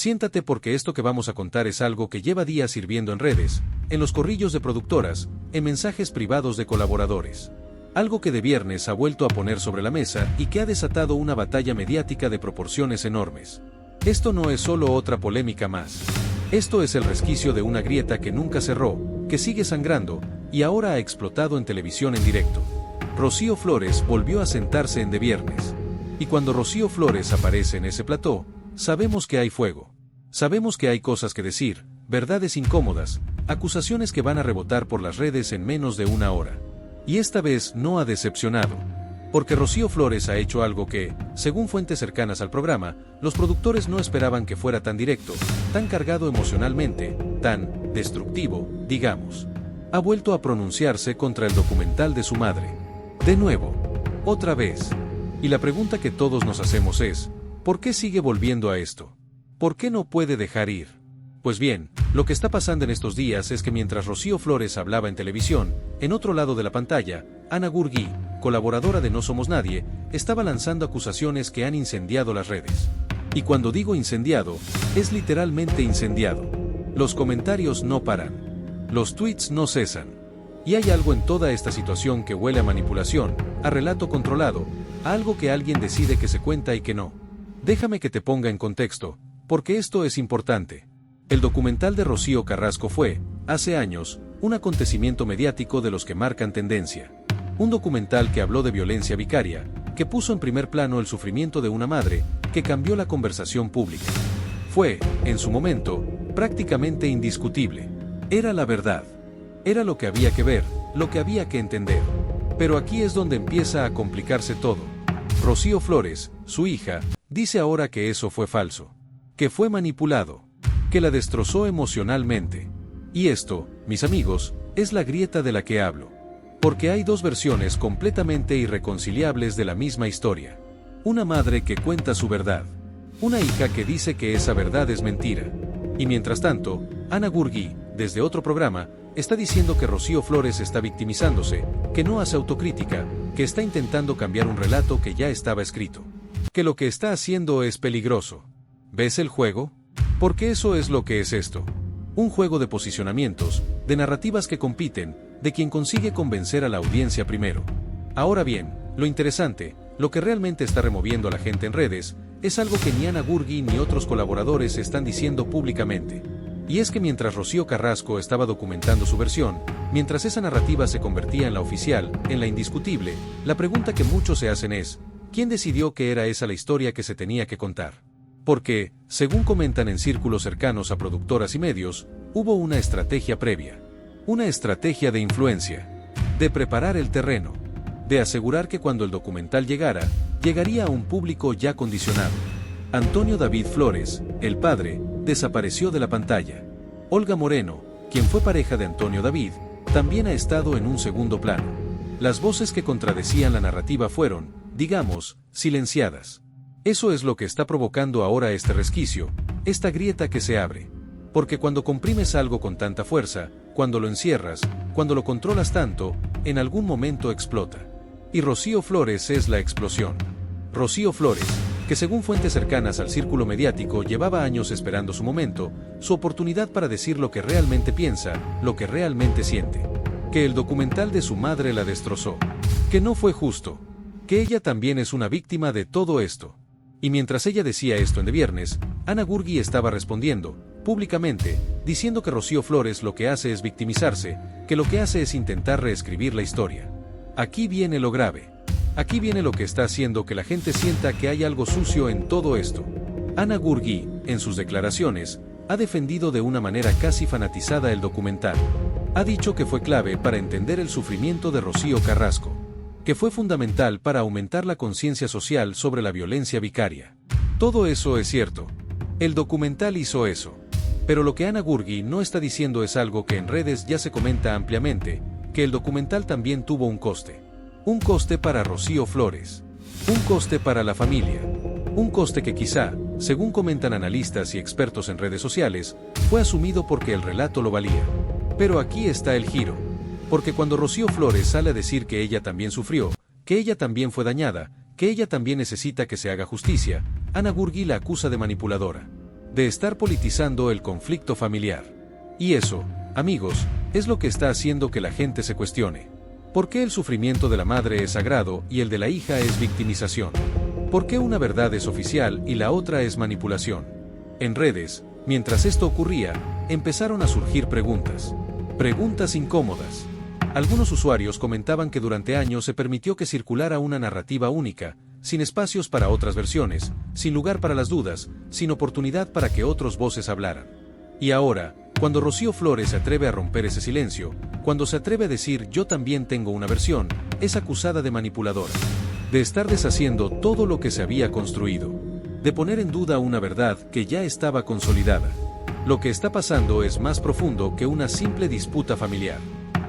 Siéntate porque esto que vamos a contar es algo que lleva días hirviendo en redes, en los corrillos de productoras, en mensajes privados de colaboradores. Algo que de viernes ha vuelto a poner sobre la mesa y que ha desatado una batalla mediática de proporciones enormes. Esto no es solo otra polémica más. Esto es el resquicio de una grieta que nunca cerró, que sigue sangrando, y ahora ha explotado en televisión en directo. Rocío Flores volvió a sentarse en De Viernes. Y cuando Rocío Flores aparece en ese plató, sabemos que hay fuego. Sabemos que hay cosas que decir, verdades incómodas, acusaciones que van a rebotar por las redes en menos de una hora. Y esta vez no ha decepcionado. Porque Rocío Flores ha hecho algo que, según fuentes cercanas al programa, los productores no esperaban que fuera tan directo, tan cargado emocionalmente, tan destructivo, digamos. Ha vuelto a pronunciarse contra el documental de su madre. De nuevo. Otra vez. Y la pregunta que todos nos hacemos es, ¿por qué sigue volviendo a esto? ¿Por qué no puede dejar ir? Pues bien, lo que está pasando en estos días es que mientras Rocío Flores hablaba en televisión, en otro lado de la pantalla, Ana Gurgui, colaboradora de No Somos Nadie, estaba lanzando acusaciones que han incendiado las redes. Y cuando digo incendiado, es literalmente incendiado. Los comentarios no paran. Los tweets no cesan. Y hay algo en toda esta situación que huele a manipulación, a relato controlado, a algo que alguien decide que se cuenta y que no. Déjame que te ponga en contexto, porque esto es importante. El documental de Rocío Carrasco fue, hace años, un acontecimiento mediático de los que marcan tendencia. Un documental que habló de violencia vicaria, que puso en primer plano el sufrimiento de una madre, que cambió la conversación pública. Fue, en su momento, prácticamente indiscutible. Era la verdad. Era lo que había que ver, lo que había que entender. Pero aquí es donde empieza a complicarse todo. Rocío Flores, su hija, dice ahora que eso fue falso. Que fue manipulado. Que la destrozó emocionalmente. Y esto, mis amigos, es la grieta de la que hablo. Porque hay dos versiones completamente irreconciliables de la misma historia. Una madre que cuenta su verdad. Una hija que dice que esa verdad es mentira. Y mientras tanto, Ana Gurgui, desde otro programa, está diciendo que Rocío Flores está victimizándose, que no hace autocrítica, que está intentando cambiar un relato que ya estaba escrito. Que lo que está haciendo es peligroso. ¿Ves el juego? Porque eso es lo que es esto. Un juego de posicionamientos, de narrativas que compiten, de quien consigue convencer a la audiencia primero. Ahora bien, lo interesante, lo que realmente está removiendo a la gente en redes, es algo que ni Ana Gurgui ni otros colaboradores están diciendo públicamente. Y es que mientras Rocío Carrasco estaba documentando su versión, mientras esa narrativa se convertía en la oficial, en la indiscutible, la pregunta que muchos se hacen es, ¿quién decidió que era esa la historia que se tenía que contar? Porque, según comentan en círculos cercanos a productoras y medios, hubo una estrategia previa. Una estrategia de influencia. De preparar el terreno. De asegurar que cuando el documental llegara, llegaría a un público ya condicionado. Antonio David Flores, el padre, desapareció de la pantalla. Olga Moreno, quien fue pareja de Antonio David, también ha estado en un segundo plano. Las voces que contradecían la narrativa fueron, digamos, silenciadas. Eso es lo que está provocando ahora este resquicio, esta grieta que se abre. Porque cuando comprimes algo con tanta fuerza, cuando lo encierras, cuando lo controlas tanto, en algún momento explota. Y Rocío Flores es la explosión. Rocío Flores, que según fuentes cercanas al círculo mediático llevaba años esperando su momento, su oportunidad para decir lo que realmente piensa, lo que realmente siente. Que el documental de su madre la destrozó. Que no fue justo. Que ella también es una víctima de todo esto. Y mientras ella decía esto en De Viernes, Ana Gurgui estaba respondiendo, públicamente, diciendo que Rocío Flores lo que hace es victimizarse, que lo que hace es intentar reescribir la historia. Aquí viene lo grave. Aquí viene lo que está haciendo que la gente sienta que hay algo sucio en todo esto. Ana Gurgui, en sus declaraciones, ha defendido de una manera casi fanatizada el documental. Ha dicho que fue clave para entender el sufrimiento de Rocío Carrasco. Que fue fundamental para aumentar la conciencia social sobre la violencia vicaria. Todo eso es cierto. El documental hizo eso. Pero lo que Ana Gurgui no está diciendo es algo que en redes ya se comenta ampliamente, que el documental también tuvo un coste. Un coste para Rocío Flores. Un coste para la familia. Un coste que quizá, según comentan analistas y expertos en redes sociales, fue asumido porque el relato lo valía. Pero aquí está el giro. Porque cuando Rocío Flores sale a decir que ella también sufrió, que ella también fue dañada, que ella también necesita que se haga justicia, Ana Gurgui la acusa de manipuladora. de estar politizando el conflicto familiar. Y eso, amigos, es lo que está haciendo que la gente se cuestione. ¿Por qué el sufrimiento de la madre es sagrado y el de la hija es victimización? ¿Por qué una verdad es oficial y la otra es manipulación? En redes, mientras esto ocurría, empezaron a surgir preguntas. Preguntas incómodas. Algunos usuarios comentaban que durante años se permitió que circulara una narrativa única, sin espacios para otras versiones, sin lugar para las dudas, sin oportunidad para que otros voces hablaran. Y ahora, cuando Rocío Flores se atreve a romper ese silencio, cuando se atreve a decir yo también tengo una versión, es acusada de manipuladora, de estar deshaciendo todo lo que se había construido, de poner en duda una verdad que ya estaba consolidada. Lo que está pasando es más profundo que una simple disputa familiar.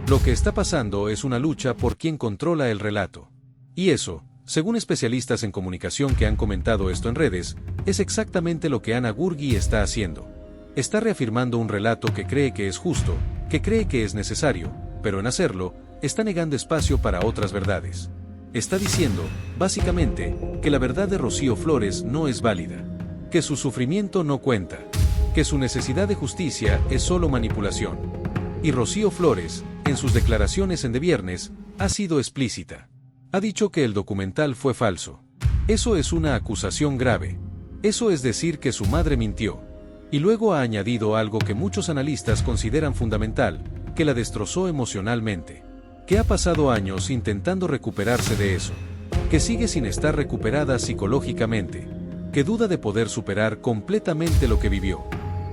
Lo que está pasando es una lucha por quien controla el relato. Y eso, según especialistas en comunicación que han comentado esto en redes, es exactamente lo que Ana Gurgui está haciendo. Está reafirmando un relato que cree que es justo, que cree que es necesario, pero en hacerlo, está negando espacio para otras verdades. Está diciendo, básicamente, que la verdad de Rocío Flores no es válida, que su sufrimiento no cuenta, que su necesidad de justicia es solo manipulación. Y Rocío Flores, en sus declaraciones en De Viernes, ha sido explícita. Ha dicho que el documental fue falso. Eso es una acusación grave. Eso es decir que su madre mintió. Y luego ha añadido algo que muchos analistas consideran fundamental, que la destrozó emocionalmente. Que ha pasado años intentando recuperarse de eso. Que sigue sin estar recuperada psicológicamente. Que duda de poder superar completamente lo que vivió.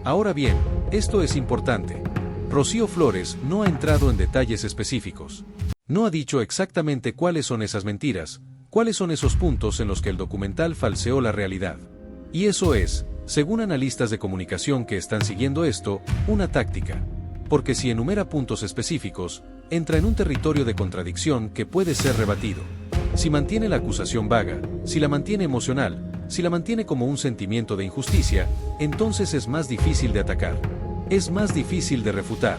Ahora bien, esto es importante. Rocío Flores no ha entrado en detalles específicos. No ha dicho exactamente cuáles son esas mentiras, cuáles son esos puntos en los que el documental falseó la realidad. Y eso es, según analistas de comunicación que están siguiendo esto, una táctica. Porque si enumera puntos específicos, entra en un territorio de contradicción que puede ser rebatido. Si mantiene la acusación vaga, si la mantiene emocional, si la mantiene como un sentimiento de injusticia, entonces es más difícil de atacar. Es más difícil de refutar.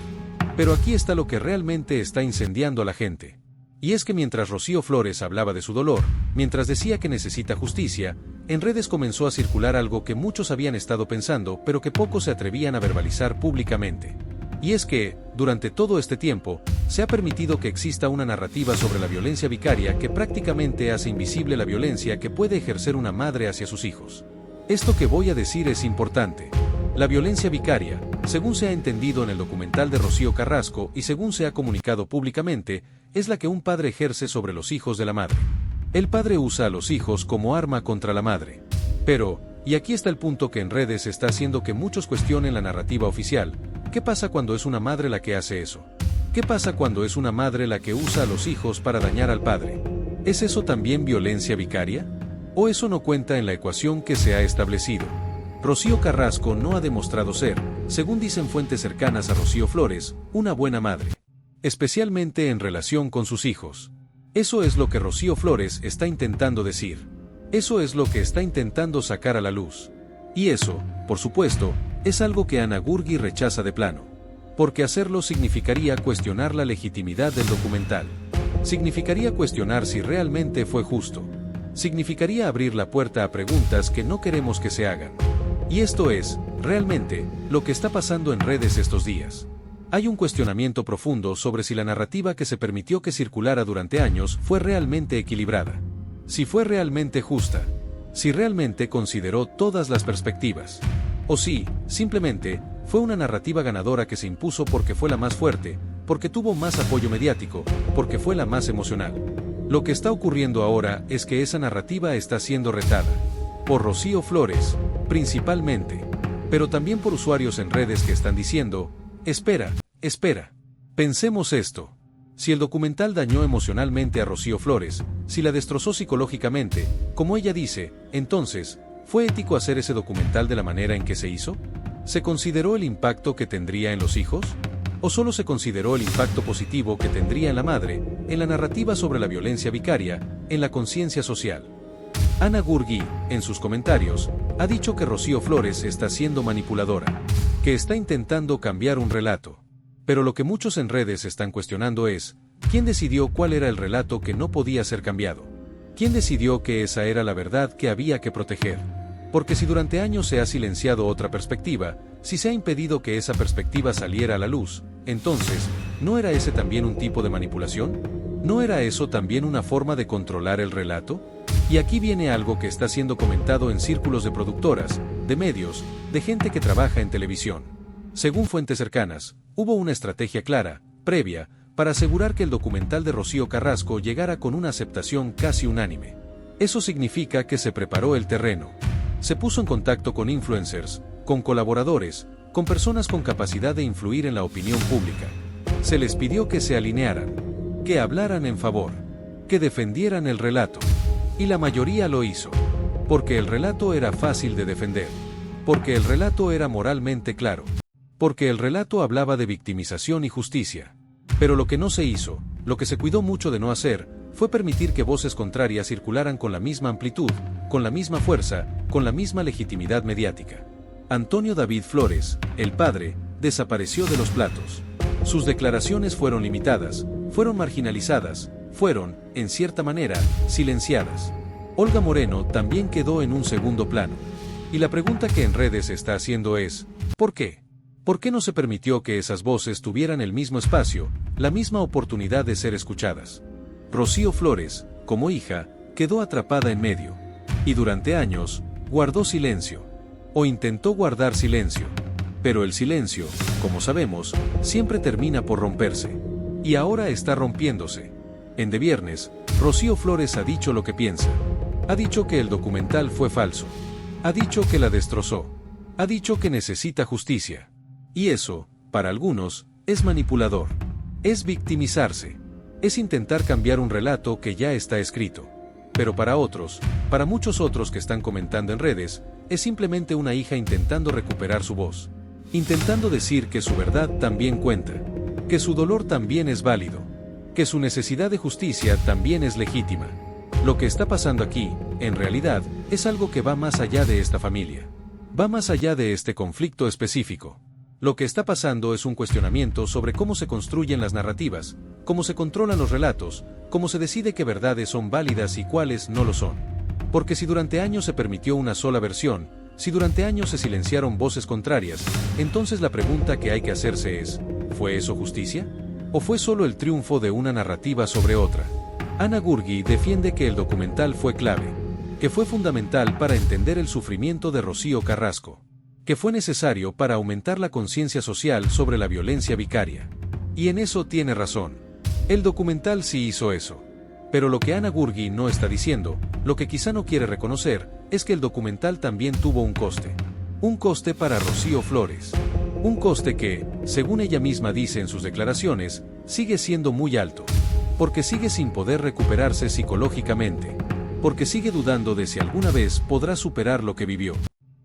Pero aquí está lo que realmente está incendiando a la gente. Y es que mientras Rocío Flores hablaba de su dolor, mientras decía que necesita justicia, en redes comenzó a circular algo que muchos habían estado pensando, pero que pocos se atrevían a verbalizar públicamente. Y es que, durante todo este tiempo, se ha permitido que exista una narrativa sobre la violencia vicaria que prácticamente hace invisible la violencia que puede ejercer una madre hacia sus hijos. Esto que voy a decir es importante. La violencia vicaria, según se ha entendido en el documental de Rocío Carrasco y según se ha comunicado públicamente, es la que un padre ejerce sobre los hijos de la madre. El padre usa a los hijos como arma contra la madre. Pero, y aquí está el punto que en redes está haciendo que muchos cuestionen la narrativa oficial, ¿qué pasa cuando es una madre la que hace eso? ¿Qué pasa cuando es una madre la que usa a los hijos para dañar al padre? ¿Es eso también violencia vicaria? ¿O eso no cuenta en la ecuación que se ha establecido? Rocío Carrasco no ha demostrado ser, según dicen fuentes cercanas a Rocío Flores, una buena madre. Especialmente en relación con sus hijos. Eso es lo que Rocío Flores está intentando decir. Eso es lo que está intentando sacar a la luz. Y eso, por supuesto, es algo que Ana Gurgui rechaza de plano. Porque hacerlo significaría cuestionar la legitimidad del documental. Significaría cuestionar si realmente fue justo. Significaría abrir la puerta a preguntas que no queremos que se hagan. Y esto es, realmente, lo que está pasando en redes estos días. Hay un cuestionamiento profundo sobre si la narrativa que se permitió que circulara durante años fue realmente equilibrada. Si fue realmente justa. Si realmente consideró todas las perspectivas. O si, simplemente, fue una narrativa ganadora que se impuso porque fue la más fuerte, porque tuvo más apoyo mediático, porque fue la más emocional. Lo que está ocurriendo ahora es que esa narrativa está siendo retada. Por Rocío Flores, principalmente. Pero también por usuarios en redes que están diciendo, espera. Pensemos esto. Si el documental dañó emocionalmente a Rocío Flores, si la destrozó psicológicamente, como ella dice, entonces, ¿fue ético hacer ese documental de la manera en que se hizo? ¿Se consideró el impacto que tendría en los hijos? ¿O solo se consideró el impacto positivo que tendría en la madre, en la narrativa sobre la violencia vicaria, en la conciencia social? Ana Gurgui, en sus comentarios, ha dicho que Rocío Flores está siendo manipuladora, que está intentando cambiar un relato. Pero lo que muchos en redes están cuestionando es, ¿quién decidió cuál era el relato que no podía ser cambiado? ¿Quién decidió que esa era la verdad que había que proteger? Porque si durante años se ha silenciado otra perspectiva, si se ha impedido que esa perspectiva saliera a la luz, entonces, ¿no era ese también un tipo de manipulación? ¿No era eso también una forma de controlar el relato? Y aquí viene algo que está siendo comentado en círculos de productoras, de medios, de gente que trabaja en televisión. Según fuentes cercanas, hubo una estrategia clara, previa, para asegurar que el documental de Rocío Carrasco llegara con una aceptación casi unánime. Eso significa que se preparó el terreno. Se puso en contacto con influencers, con colaboradores, con personas con capacidad de influir en la opinión pública. Se les pidió que se alinearan, que hablaran en favor, que defendieran el relato. Y la mayoría lo hizo. Porque el relato era fácil de defender. Porque el relato era moralmente claro. Porque el relato hablaba de victimización y justicia. Pero lo que no se hizo, lo que se cuidó mucho de no hacer, fue permitir que voces contrarias circularan con la misma amplitud, con la misma fuerza, con la misma legitimidad mediática. Antonio David Flores, el padre, desapareció de los platos. Sus declaraciones fueron limitadas, fueron marginalizadas, fueron, en cierta manera, silenciadas. Olga Moreno también quedó en un segundo plano. Y la pregunta que en redes se está haciendo es, ¿por qué? ¿Por qué no se permitió que esas voces tuvieran el mismo espacio, la misma oportunidad de ser escuchadas? Rocío Flores, como hija, quedó atrapada en medio. Y durante años, guardó silencio. O intentó guardar silencio. Pero el silencio, como sabemos, siempre termina por romperse. Y ahora está rompiéndose. En De Viernes, Rocío Flores ha dicho lo que piensa. Ha dicho que el documental fue falso. Ha dicho que la destrozó. Ha dicho que necesita justicia. Y eso, para algunos, es manipulador. Es victimizarse. Es intentar cambiar un relato que ya está escrito. Pero para otros, para muchos otros que están comentando en redes, es simplemente una hija intentando recuperar su voz. Intentando decir que su verdad también cuenta. Que su dolor también es válido. Que su necesidad de justicia también es legítima. Lo que está pasando aquí, en realidad, es algo que va más allá de esta familia. Va más allá de este conflicto específico. Lo que está pasando es un cuestionamiento sobre cómo se construyen las narrativas, cómo se controlan los relatos, cómo se decide qué verdades son válidas y cuáles no lo son. Porque si durante años se permitió una sola versión, si durante años se silenciaron voces contrarias, entonces la pregunta que hay que hacerse es, ¿fue eso justicia? ¿O fue solo el triunfo de una narrativa sobre otra? Ana Gurgui defiende que el documental fue clave, que fue fundamental para entender el sufrimiento de Rocío Carrasco, que fue necesario para aumentar la conciencia social sobre la violencia vicaria. Y en eso tiene razón. El documental sí hizo eso. Pero lo que Ana Gurgui no está diciendo, lo que quizá no quiere reconocer, es que el documental también tuvo un coste. Un coste para Rocío Flores. Un coste que, según ella misma dice en sus declaraciones, sigue siendo muy alto. Porque sigue sin poder recuperarse psicológicamente. Porque sigue dudando de si alguna vez podrá superar lo que vivió.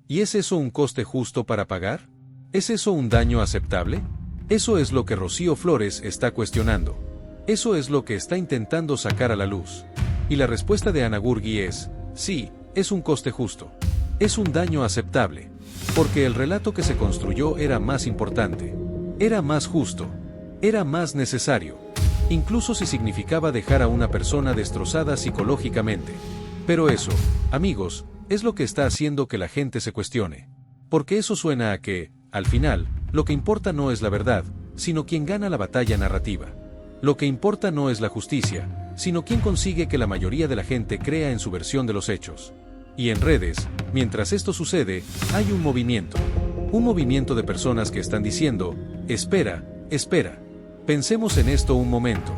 ¿Y es eso un coste justo para pagar? ¿Es eso un daño aceptable? Eso es lo que Rocío Flores está cuestionando. Eso es lo que está intentando sacar a la luz. Y la respuesta de Ana Gurgui es, sí, es un coste justo. Es un daño aceptable. Porque el relato que se construyó era más importante. Era más justo. Era más necesario. Incluso si significaba dejar a una persona destrozada psicológicamente. Pero eso, amigos, es lo que está haciendo que la gente se cuestione. Porque eso suena a que, al final, lo que importa no es la verdad, sino quien gana la batalla narrativa. Lo que importa no es la justicia, sino quien consigue que la mayoría de la gente crea en su versión de los hechos. Y en redes, mientras esto sucede, hay un movimiento. Un movimiento de personas que están diciendo, espera, espera. Pensemos en esto un momento.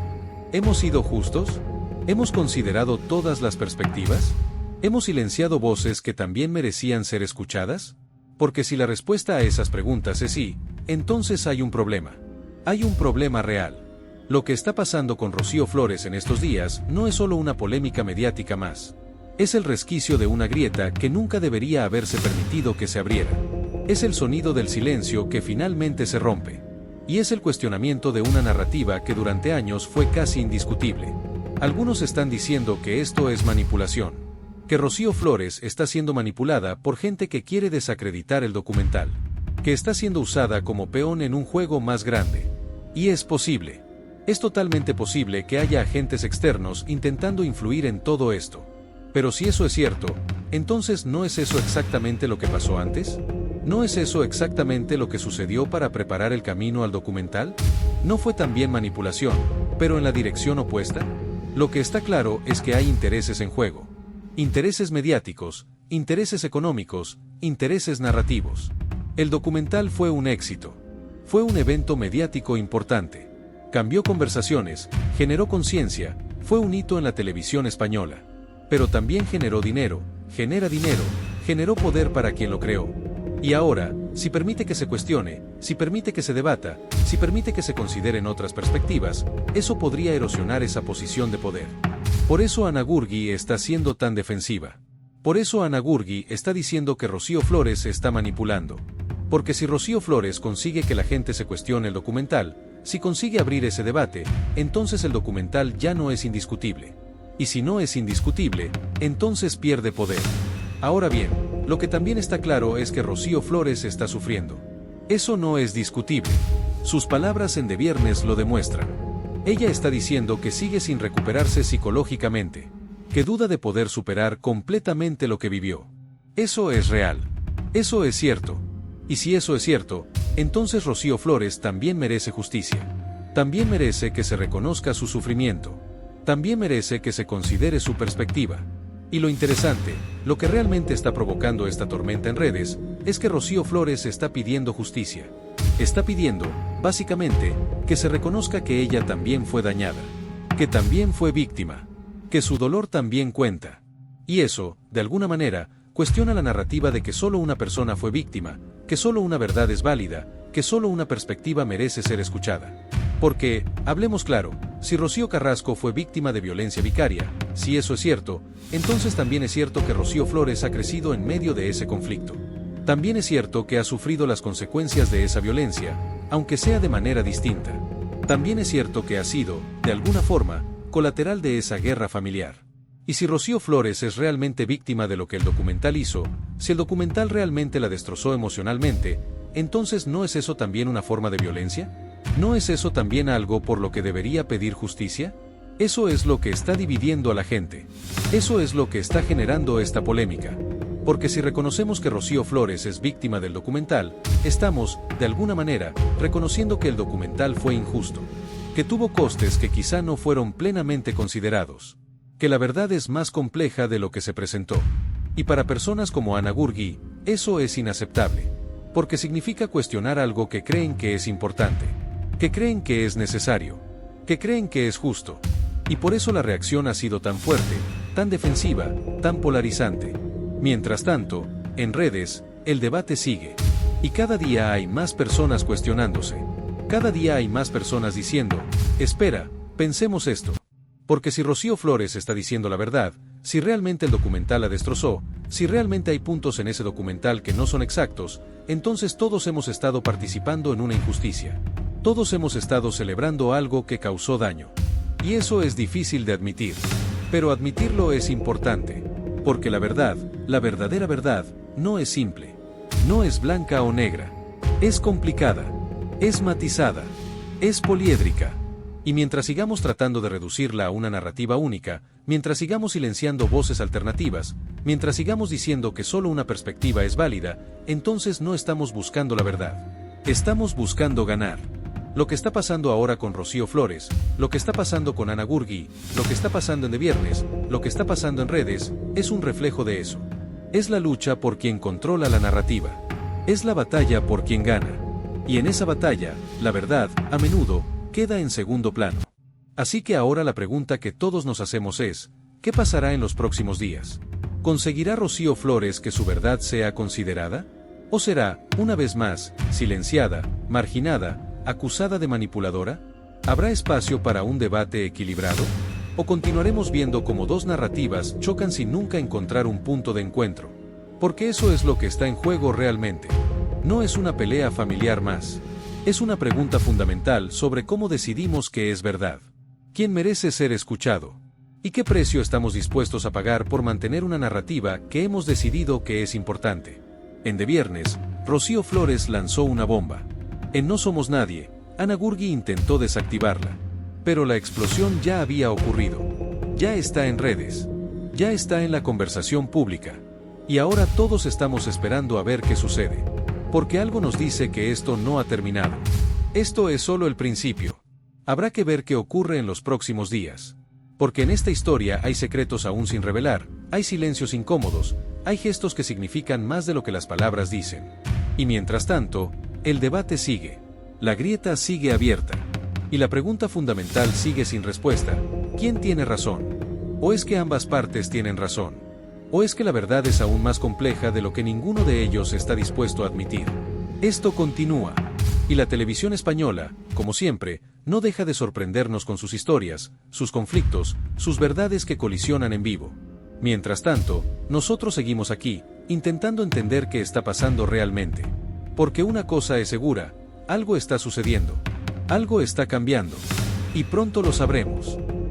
¿Hemos sido justos? ¿Hemos considerado todas las perspectivas? ¿Hemos silenciado voces que también merecían ser escuchadas? Porque si la respuesta a esas preguntas es sí, entonces hay un problema. Hay un problema real. Lo que está pasando con Rocío Flores en estos días no es solo una polémica mediática más. Es el resquicio de una grieta que nunca debería haberse permitido que se abriera. Es el sonido del silencio que finalmente se rompe. Y es el cuestionamiento de una narrativa que durante años fue casi indiscutible. Algunos están diciendo que esto es manipulación. Que Rocío Flores está siendo manipulada por gente que quiere desacreditar el documental. Que está siendo usada como peón en un juego más grande. Y es posible. Es totalmente posible que haya agentes externos intentando influir en todo esto. Pero si eso es cierto, Entonces, ¿no es eso exactamente lo que pasó antes? ¿No es eso exactamente lo que sucedió para preparar el camino al documental? ¿No fue también manipulación, pero en la dirección opuesta? Lo que está claro es que hay intereses en juego. Intereses mediáticos, intereses económicos, intereses narrativos. El documental fue un éxito. Fue un evento mediático importante. Cambió conversaciones, generó conciencia, fue un hito en la televisión española. Pero también generó dinero, genera dinero, generó poder para quien lo creó. Y ahora, si permite que se cuestione, si permite que se debata, si permite que se consideren otras perspectivas, eso podría erosionar esa posición de poder. Por eso Ana Gurgui está siendo tan defensiva. Por eso Ana Gurgui está diciendo que Rocío Flores está manipulando. Porque si Rocío Flores consigue que la gente se cuestione el documental, si consigue abrir ese debate, entonces el documental ya no es indiscutible. Y si no es indiscutible, entonces pierde poder. Ahora bien, lo que también está claro es que Rocío Flores está sufriendo. Eso no es discutible. Sus palabras en De Viernes lo demuestran. Ella está diciendo que sigue sin recuperarse psicológicamente, que duda de poder superar completamente lo que vivió. Eso es real. Eso es cierto. Y si eso es cierto, entonces Rocío Flores también merece justicia. También merece que se reconozca su sufrimiento. También merece que se considere su perspectiva. Y lo interesante, lo que realmente está provocando esta tormenta en redes, es que Rocío Flores está pidiendo justicia. Está pidiendo, básicamente, que se reconozca que ella también fue dañada. Que también fue víctima. Que su dolor también cuenta. Y eso, de alguna manera, cuestiona la narrativa de que solo una persona fue víctima, que solo una verdad es válida, que solo una perspectiva merece ser escuchada. Porque, hablemos claro, si Rocío Carrasco fue víctima de violencia vicaria, si eso es cierto, entonces también es cierto que Rocío Flores ha crecido en medio de ese conflicto. También es cierto que ha sufrido las consecuencias de esa violencia, aunque sea de manera distinta. También es cierto que ha sido, de alguna forma, colateral de esa guerra familiar. Y si Rocío Flores es realmente víctima de lo que el documental hizo, si el documental realmente la destrozó emocionalmente, entonces ¿no es eso también una forma de violencia? ¿No es eso también algo por lo que debería pedir justicia? Eso es lo que está dividiendo a la gente. Eso es lo que está generando esta polémica. Porque si reconocemos que Rocío Flores es víctima del documental, estamos, de alguna manera, reconociendo que el documental fue injusto. Que tuvo costes que quizá no fueron plenamente considerados. Que la verdad es más compleja de lo que se presentó. Y para personas como Ana Gurgui, eso es inaceptable. Porque significa cuestionar algo que creen que es importante. Que creen que es necesario. Que creen que es justo. Y por eso la reacción ha sido tan fuerte, tan defensiva, tan polarizante. Mientras tanto, en redes, el debate sigue. Y cada día hay más personas cuestionándose. Cada día hay más personas diciendo, espera, pensemos esto. Porque si Rocío Flores está diciendo la verdad, si realmente el documental la destrozó, si realmente hay puntos en ese documental que no son exactos, entonces todos hemos estado participando en una injusticia. Todos hemos estado celebrando algo que causó daño. Y eso es difícil de admitir. Pero admitirlo es importante. Porque la verdad, la verdadera verdad, no es simple. No es blanca o negra. Es complicada. Es matizada. Es poliédrica. Y mientras sigamos tratando de reducirla a una narrativa única, mientras sigamos silenciando voces alternativas, mientras sigamos diciendo que solo una perspectiva es válida, entonces no estamos buscando la verdad. Estamos buscando ganar. Lo que está pasando ahora con Rocío Flores, lo que está pasando con Ana Gurgui, lo que está pasando en De Viernes, lo que está pasando en redes, es un reflejo de eso. Es la lucha por quien controla la narrativa. Es la batalla por quien gana. Y en esa batalla, la verdad, a menudo, queda en segundo plano. Así que ahora la pregunta que todos nos hacemos es, ¿qué pasará en los próximos días? ¿Conseguirá Rocío Flores que su verdad sea considerada? ¿O será, una vez más, silenciada, marginada, acusada de manipuladora? ¿Habrá espacio para un debate equilibrado? ¿O continuaremos viendo cómo dos narrativas chocan sin nunca encontrar un punto de encuentro? Porque eso es lo que está en juego realmente. No es una pelea familiar más. Es una pregunta fundamental sobre cómo decidimos qué es verdad. ¿Quién merece ser escuchado? ¿Y qué precio estamos dispuestos a pagar por mantener una narrativa que hemos decidido que es importante? En De Viernes, Rocío Flores lanzó una bomba. En No Somos Nadie, Ana Gurgui intentó desactivarla. Pero la explosión ya había ocurrido. Ya está en redes. Ya está en la conversación pública. Y ahora todos estamos esperando a ver qué sucede. Porque algo nos dice que esto no ha terminado. Esto es solo el principio. Habrá que ver qué ocurre en los próximos días. Porque en esta historia hay secretos aún sin revelar, hay silencios incómodos, hay gestos que significan más de lo que las palabras dicen. Y mientras tanto, el debate sigue. La grieta sigue abierta. Y la pregunta fundamental sigue sin respuesta. ¿Quién tiene razón? ¿O es que ambas partes tienen razón? ¿O es que la verdad es aún más compleja de lo que ninguno de ellos está dispuesto a admitir? Esto continúa. Y la televisión española, como siempre, no deja de sorprendernos con sus historias, sus conflictos, sus verdades que colisionan en vivo. Mientras tanto, nosotros seguimos aquí, intentando entender qué está pasando realmente. Porque una cosa es segura, algo está sucediendo. Algo está cambiando. Y pronto lo sabremos.